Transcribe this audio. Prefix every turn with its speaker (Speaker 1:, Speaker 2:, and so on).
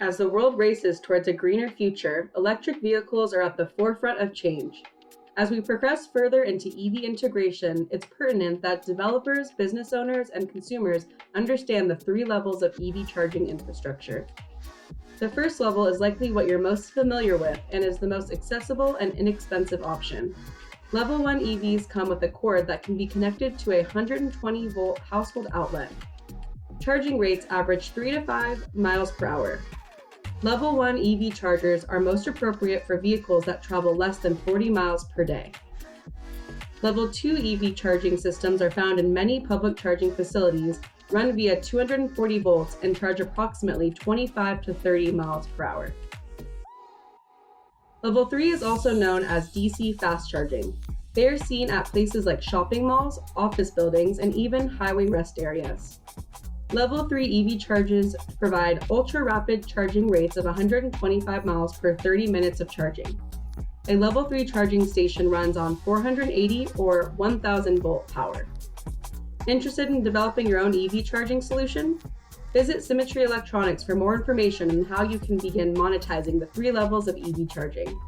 Speaker 1: As the world races towards a greener future, electric vehicles are at the forefront of change. As we progress further into EV integration, it's pertinent that developers, business owners, and consumers understand the three levels of EV charging infrastructure. The first level is likely what you're most familiar with and is the most accessible and inexpensive option. Level 1 EVs come with a cord that can be connected to a 120-volt household outlet. Charging rates average 3 to 5 miles per hour. Level 1 EV chargers are most appropriate for vehicles that travel less than 40 miles per day. Level 2 EV charging systems are found in many public charging facilities, run via 240 volts, and charge approximately 25 to 30 miles per hour. Level 3 is also known as DC fast charging. They are seen at places like shopping malls, office buildings, and even highway rest areas. Level 3 EV chargers provide ultra-rapid charging rates of 125 miles per 30 minutes of charging. A Level 3 charging station runs on 480 or 1000 volt power. Interested in developing your own EV charging solution? Visit Symmetry Electronics for more information on how you can begin monetizing the three levels of EV charging.